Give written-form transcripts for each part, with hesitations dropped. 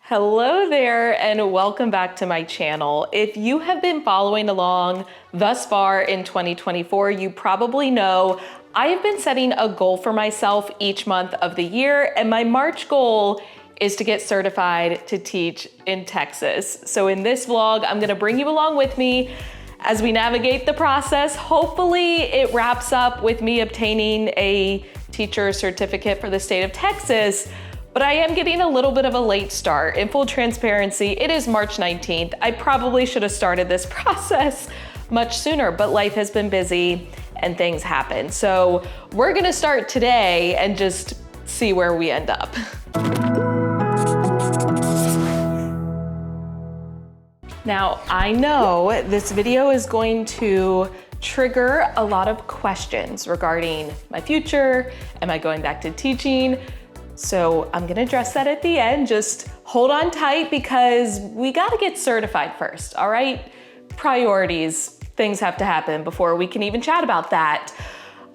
Hello there and welcome back to my channel. If you have been following along thus far in 2024, you probably know I have been setting a goal for myself each month of the year, and my March goal is to get certified to teach in Texas. So in this vlog, I'm gonna bring you along with me as we navigate the process. Hopefully it wraps up with me obtaining a teacher certificate for the state of Texas. But I am getting a little bit of a late start. In full transparency, it is March 19th. I probably should have started this process much sooner, but life has been busy and things happen. So we're gonna start today and just see where we end up. Now, I know this video is going to trigger a lot of questions regarding my future. Am I going back to teaching? So I'm gonna address that at the end. Just hold on tight because we gotta get certified first, all right? Priorities, things have to happen before we can even chat about that.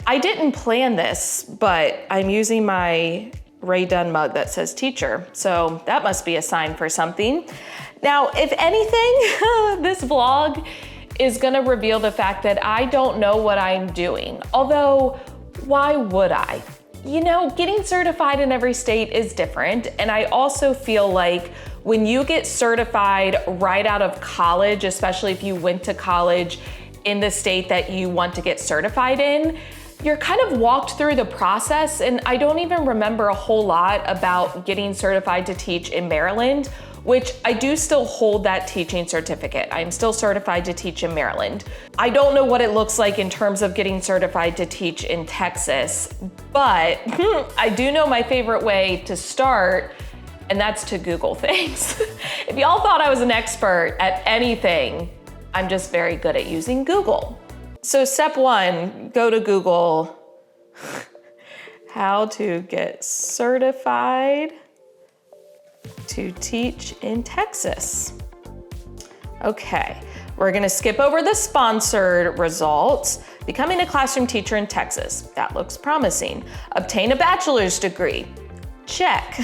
I didn't plan this, but I'm using my Ray Dunn mug that says teacher, so that must be a sign for something. Now, if anything, this vlog is gonna reveal the fact that I don't know what I'm doing, although why would I? You know, getting certified in every state is different. And I also feel like when you get certified right out of college, especially if you went to college in the state that you want to get certified in, you're kind of walked through the process. And I don't even remember a whole lot about getting certified to teach in Maryland, which I do still hold that teaching certificate. I'm still certified to teach in Maryland. I don't know what it looks like in terms of getting certified to teach in Texas, but I do know my favorite way to start, and that's to Google things. If y'all thought I was an expert at anything, I'm just very good at using Google. So step one, go to Google, how to get certified to teach in Texas. Okay, we're gonna skip over the sponsored results. Becoming a classroom teacher in Texas, that looks promising. Obtain a bachelor's degree, check.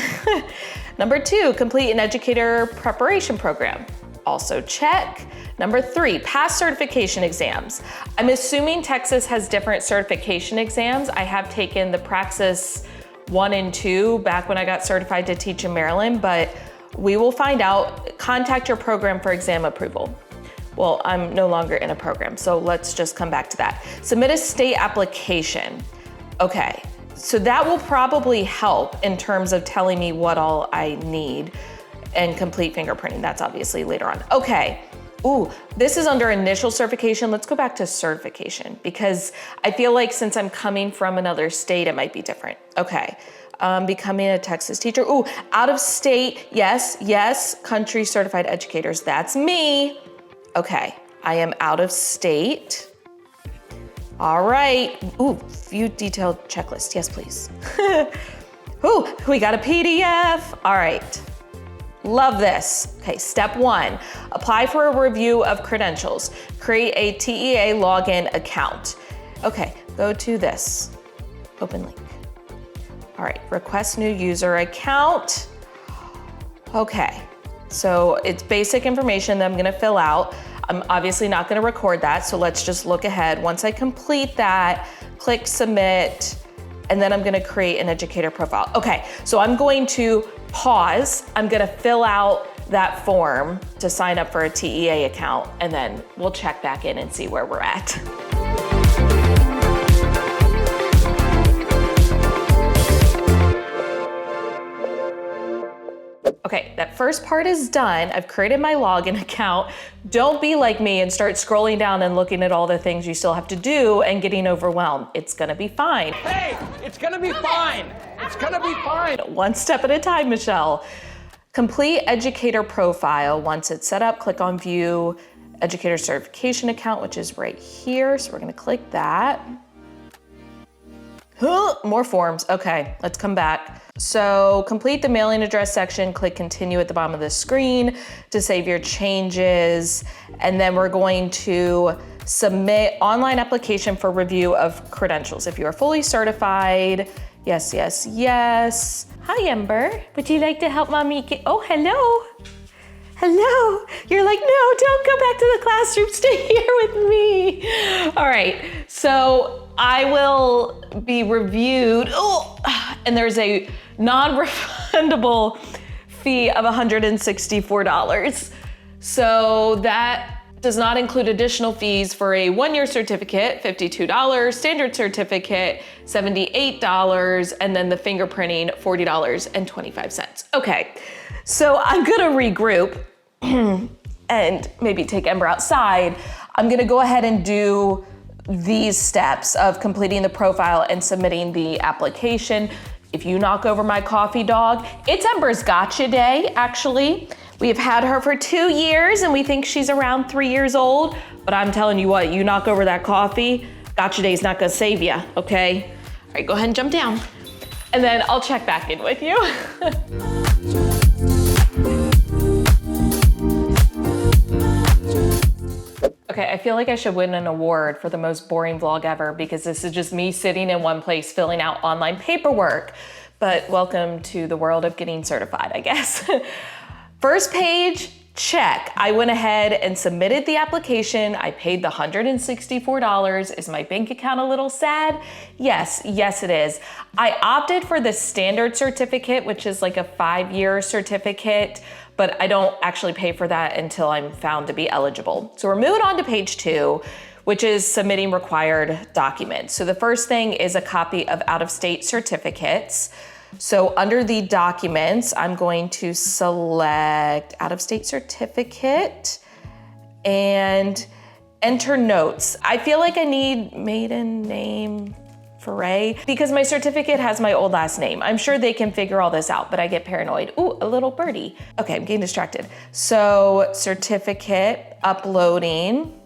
Number 2, complete an educator preparation program, also check. Number 3, pass certification exams. I'm assuming Texas has different certification exams. I have taken the Praxis 1 and 2 back when I got certified to teach in Maryland, but we will find out. Contact your program for exam approval. Well, I'm no longer in a program, so let's just come back to that. Submit a state application. Okay, so that will probably help in terms of telling me what all I need, and complete fingerprinting. That's obviously later on. Okay. Ooh, this is under initial certification. Let's go back to certification because I feel like since I'm coming from another state, it might be different. Okay, becoming a Texas teacher. Ooh, out of state, yes, country certified educators, that's me. Okay, I am out of state. All right, ooh, view detailed checklist, yes please. Ooh, we got a PDF, all right. Love this. Okay, step 1, apply for a review of credentials. Create a TEA login account. Okay, go to this, open link. All right, request new user account. Okay, so it's basic information that I'm gonna fill out. I'm obviously not gonna record that, so let's just look ahead. Once I complete that, click submit, and then I'm gonna create an educator profile. Okay, so I'm going to pause. I'm gonna fill out that form to sign up for a TEA account, and then we'll check back in and see where we're at. Okay, that first part is done. I've created my login account. Don't be like me and start scrolling down and looking at all the things you still have to do and getting overwhelmed. It's gonna be fine. Hey, it's gonna be fine. It's gonna be fine. One step at a time, Michelle. Complete educator profile. Once it's set up, click on view educator certification account, which is right here. So we're gonna click that. More forms. Okay, let's come back. So complete the mailing address section, click continue at the bottom of the screen to save your changes. And then we're going to submit online application for review of credentials. If you are fully certified, Yes, yes, yes. Hi, Ember. Would you like to help mommy get, oh, hello. Hello. You're like, no, don't go back to the classroom. Stay here with me. All right, so I will be reviewed. Oh, and there's a non-refundable fee of $164. So that does not include additional fees for a 1-year certificate, $52, standard certificate, $78, and then the fingerprinting, $40.25. Okay, so I'm gonna regroup and maybe take Ember outside. I'm gonna go ahead and do these steps of completing the profile and submitting the application. If you knock over my coffee dog, it's Ember's gotcha day, actually. We've had her for 2 years and we think she's around 3 years old, but I'm telling you what, you knock over that coffee, gotcha day's not gonna save you, okay? All right, go ahead and jump down. And then I'll check back in with you. Okay, I feel like I should win an award for the most boring vlog ever because this is just me sitting in one place filling out online paperwork. But welcome to the world of getting certified, I guess. First page, check. I went ahead and submitted the application. I paid the $164. Is my bank account a little sad? Yes, yes it is. I opted for the standard certificate, which is like a 5-year certificate, but I don't actually pay for that until I'm found to be eligible. So we're moving on to page 2, which is submitting required documents. So the first thing is a copy of out-of-state certificates. So under the documents, I'm going to select out-of-state certificate and enter notes. I feel like I need maiden name Foray because my certificate has my old last name. I'm sure they can figure all this out, but I get paranoid. Ooh, a little birdie. Okay, I'm getting distracted. So certificate, uploading.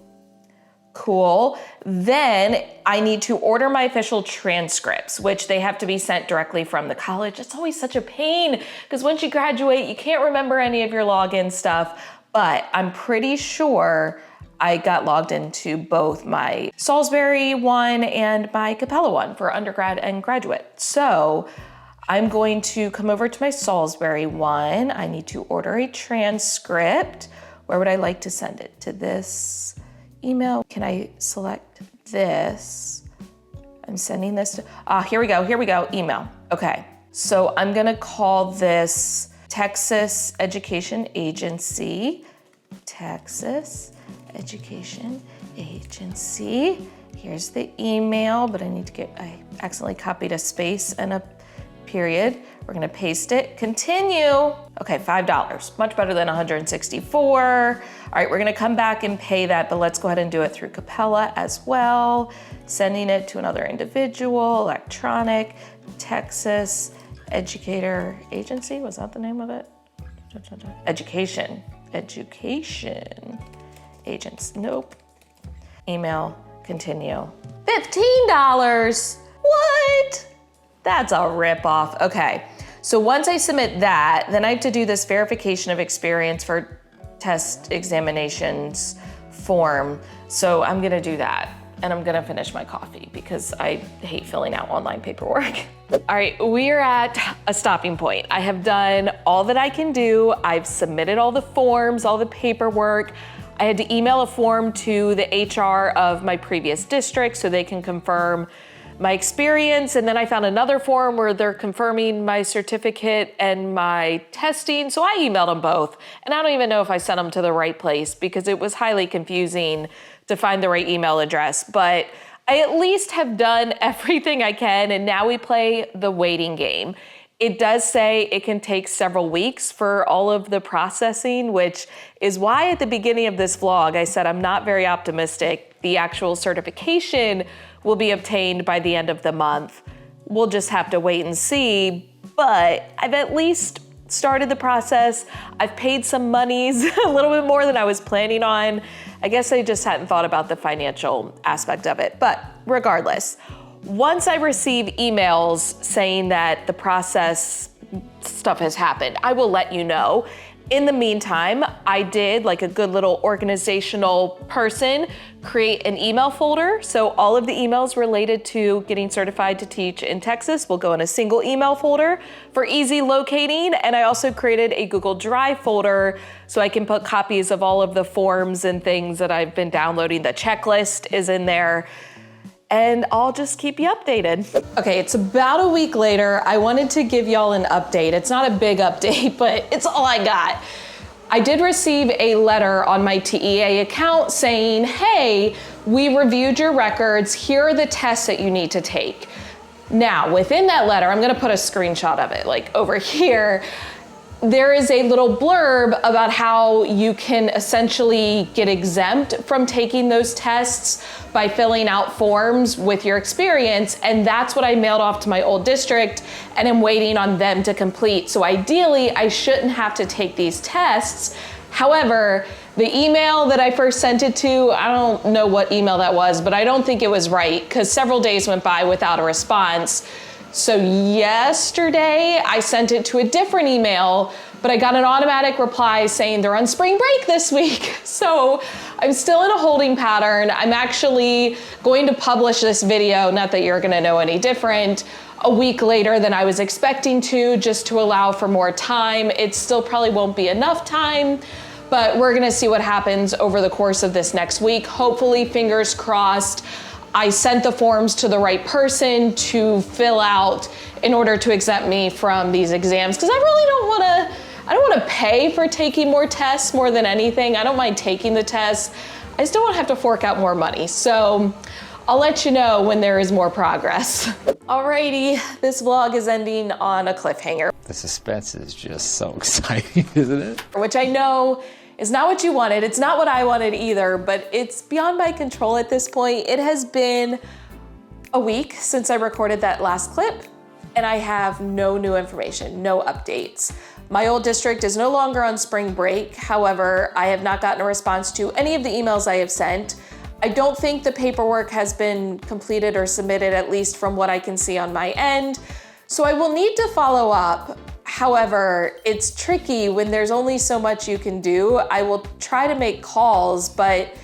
Cool. Then I need to order my official transcripts, which they have to be sent directly from the college. It's always such a pain because once you graduate, you can't remember any of your login stuff, but I'm pretty sure I got logged into both my Salisbury one and my Capella one for undergrad and graduate. So I'm going to come over to my Salisbury one. I need to order a transcript. Where would I like to send it? To this email. Can I select this? I'm sending this to, here we go, email. Okay, so I'm gonna call this Texas Education Agency. Texas Education Agency. Here's the email, but I accidentally copied a space and a period. We're gonna paste it, continue. Okay, $5, much better than $164. All right, we're gonna come back and pay that, but let's go ahead and do it through Capella as well. Sending it to another individual, electronic, Texas Educator Agency, was that the name of it? Education Agents, nope. Email, continue. $15, what? That's a ripoff. Okay, so once I submit that, then I have to do this verification of experience for test examinations form. So I'm gonna do that and I'm gonna finish my coffee because I hate filling out online paperwork. All right, we are at a stopping point. I have done all that I can do. I've submitted all the forms, all the paperwork. I had to email a form to the HR of my previous district so they can confirm my experience, and then I found another form where they're confirming my certificate and my testing, so I emailed them both. And I don't even know if I sent them to the right place because it was highly confusing to find the right email address, but I at least have done everything I can, and now we play the waiting game. It does say it can take several weeks for all of the processing, which is why at the beginning of this vlog, I said I'm not very optimistic. The actual certification will be obtained by the end of the month. We'll just have to wait and see, but I've at least started the process. I've paid some monies, a little bit more than I was planning on. I guess I just hadn't thought about the financial aspect of it, but regardless, once I receive emails saying that the process stuff has happened, I will let you know. In the meantime, I did, like a good little organizational person, create an email folder. So all of the emails related to getting certified to teach in Texas will go in a single email folder for easy locating. And I also created a Google Drive folder so I can put copies of all of the forms and things that I've been downloading. The checklist is in there. And I'll just keep you updated. Okay, it's about a week later. I wanted to give y'all an update. It's not a big update, but it's all I got. I did receive a letter on my TEA account saying, hey, we reviewed your records. Here are the tests that you need to take. Now, within that letter, I'm gonna put a screenshot of it, like over here. There is a little blurb about how you can essentially get exempt from taking those tests by filling out forms with your experience, and that's what I mailed off to my old district, and I'm waiting on them to complete. So ideally, I shouldn't have to take these tests. However, the email that I first sent it to, I don't know what email that was, but I don't think it was right, because several days went by without a response. So yesterday, I sent it to a different email, but I got an automatic reply saying they're on spring break this week. So I'm still in a holding pattern. I'm actually going to publish this video, not that you're gonna know any different, a week later than I was expecting to, just to allow for more time. It still probably won't be enough time, but we're gonna see what happens over the course of this next week. Hopefully, fingers crossed, I sent the forms to the right person to fill out in order to exempt me from these exams, because I really don't wanna pay for taking more tests more than anything. I don't mind taking the tests. I just don't wanna have to fork out more money. So I'll let you know when there is more progress. Alrighty, this vlog is ending on a cliffhanger. The suspense is just so exciting, isn't it? Which I know is not what you wanted. It's not what I wanted either, but it's beyond my control at this point. It has been a week since I recorded that last clip, and I have no new information, no updates. My old district is no longer on spring break. However, I have not gotten a response to any of the emails I have sent. I don't think the paperwork has been completed or submitted, at least from what I can see on my end. So I will need to follow up. However, it's tricky when there's only so much you can do. I will try to make calls, but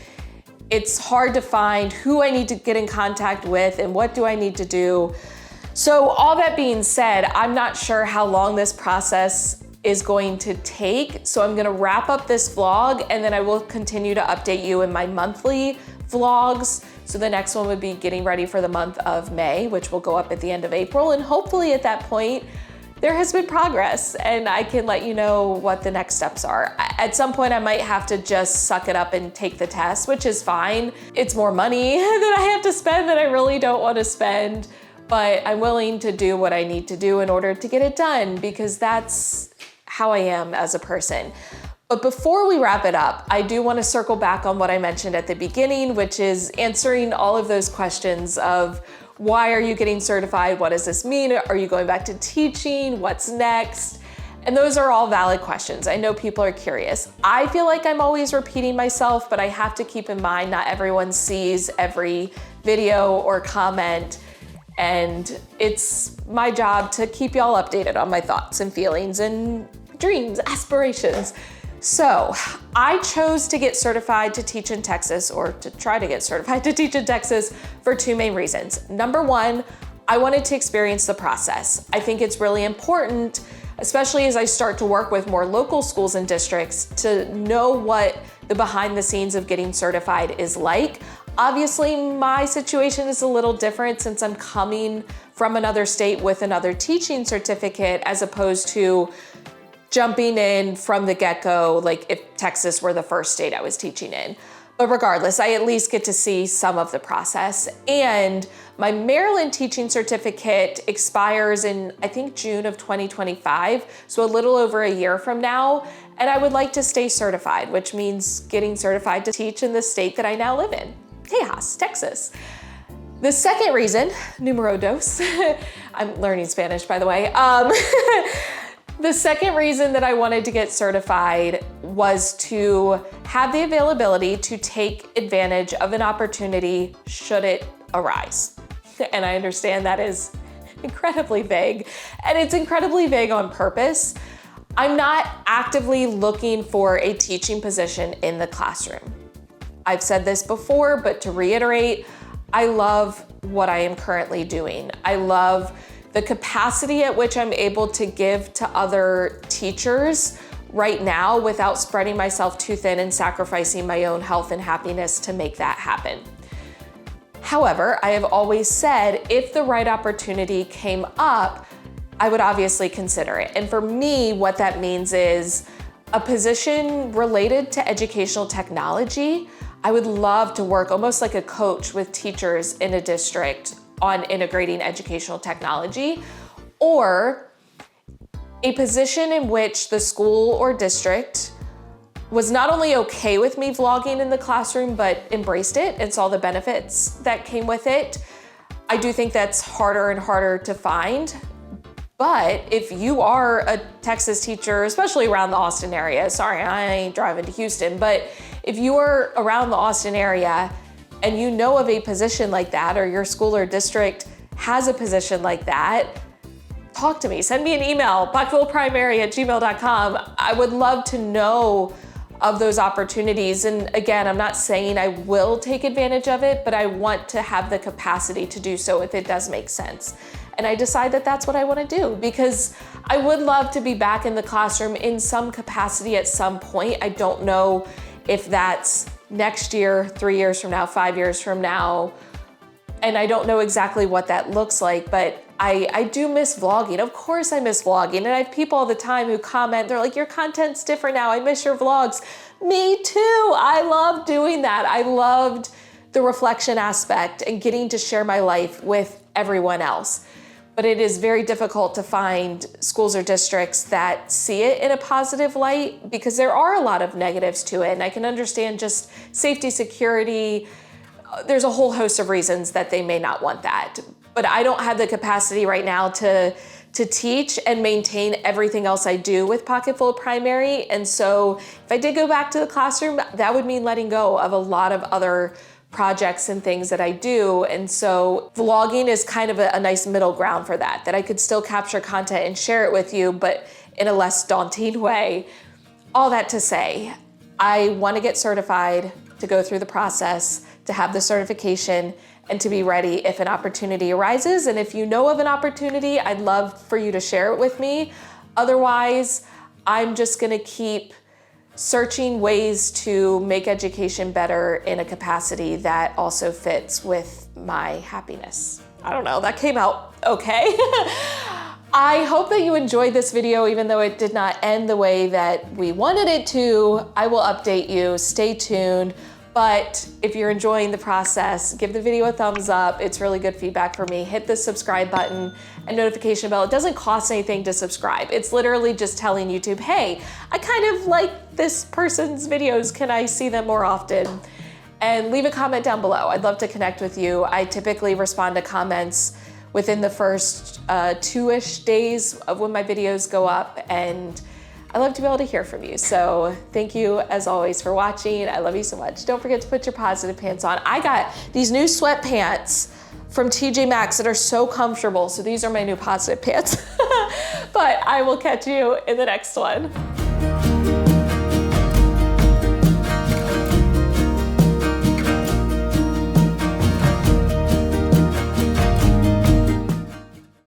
it's hard to find who I need to get in contact with and what do I need to do. So all that being said, I'm not sure how long this process is going to take. So I'm gonna wrap up this vlog, and then I will continue to update you in my monthly vlogs. So the next one would be getting ready for the month of May, which will go up at the end of April. And hopefully at that point, there has been progress and I can let you know what the next steps are. At some point, I might have to just suck it up and take the test, which is fine. It's more money that I have to spend that I really don't want to spend, but I'm willing to do what I need to do in order to get it done, because that's how I am as a person. But before we wrap it up, I do want to circle back on what I mentioned at the beginning, which is answering all of those questions of why are you getting certified? What does this mean? Are you going back to teaching? What's next? And those are all valid questions. I know people are curious. I feel like I'm always repeating myself, but I have to keep in mind not everyone sees every video or comment. And it's my job to keep y'all updated on my thoughts and feelings and dreams, aspirations. So I chose to get certified to teach in Texas, or to try to get certified to teach in Texas, for two main reasons. Number one, I wanted to experience the process. I think it's really important, especially as I start to work with more local schools and districts, to know what the behind the scenes of getting certified is like. Obviously, my situation is a little different since I'm coming from another state with another teaching certificate, as opposed to jumping in from the get-go, like if Texas were the first state I was teaching in. But regardless, I at least get to see some of the process. And my Maryland teaching certificate expires in, I think, June of 2025, so a little over a year from now. And I would like to stay certified, which means getting certified to teach in the state that I now live in, Tejas, Texas. The second reason, numero dos, I'm learning Spanish, by the way. The second reason that I wanted to get certified was to have the availability to take advantage of an opportunity should it arise. And I understand that is incredibly vague, and it's incredibly vague on purpose. I'm not actively looking for a teaching position in the classroom. I've said this before, but to reiterate, I love what I am currently doing. I love the capacity at which I'm able to give to other teachers right now without spreading myself too thin and sacrificing my own health and happiness to make that happen. However, I have always said if the right opportunity came up, I would obviously consider it. And for me, what that means is a position related to educational technology. I would love to work almost like a coach with teachers in a district on integrating educational technology, or a position in which the school or district was not only okay with me vlogging in the classroom, but embraced it and saw the benefits that came with it. I do think that's harder and harder to find. But if you are a Texas teacher, especially around the Austin area, sorry, I ain't driving to Houston, but if you are around the Austin area and you know of a position like that, or your school or district has a position like that, talk to me, send me an email, pocketfulprimary@gmail.com. I would love to know of those opportunities. And again, I'm not saying I will take advantage of it, but I want to have the capacity to do so if it does make sense. And I decide that that's what I want to do, because I would love to be back in the classroom in some capacity at some point. I don't know if that's next year, 3 years from now, 5 years from now, and I don't know exactly what that looks like, but I do miss vlogging. Of course I miss vlogging, and I have people all the time who comment, they're like, your content's different now, I miss your vlogs. Me too, I love doing that. I loved the reflection aspect and getting to share my life with everyone else. But it is very difficult to find schools or districts that see it in a positive light, because there are a lot of negatives to it. And I can understand just safety, security. There's a whole host of reasons that they may not want that. But I don't have the capacity right now to teach and maintain everything else I do with Pocketful Primary. And so if I did go back to the classroom, that would mean letting go of a lot of other projects and things that I do. And so vlogging is kind of a nice middle ground for that I could still capture content and share it with you, but in a less daunting way. All that to say, I want to get certified, to go through the process, to have the certification, and to be ready if an opportunity arises. And if you know of an opportunity, I'd love for you to share it with me. Otherwise, I'm just going to keep searching ways to make education better in a capacity that also fits with my happiness. I don't know, that came out okay. I hope that you enjoyed this video, even though it did not end the way that we wanted it to. I will update you, stay tuned. But if you're enjoying the process, give the video a thumbs up. It's really good feedback for me. Hit the subscribe button and notification bell. It doesn't cost anything to subscribe. It's literally just telling YouTube, hey, I kind of like this person's videos. Can I see them more often? And leave a comment down below. I'd love to connect with you. I typically respond to comments within the first 2-ish days of when my videos go up, and I love to be able to hear from you. So thank you as always for watching. I love you so much. Don't forget to put your positive pants on. I got these new sweatpants from TJ Maxx that are so comfortable. So these are my new positive pants. But I will catch you in the next one.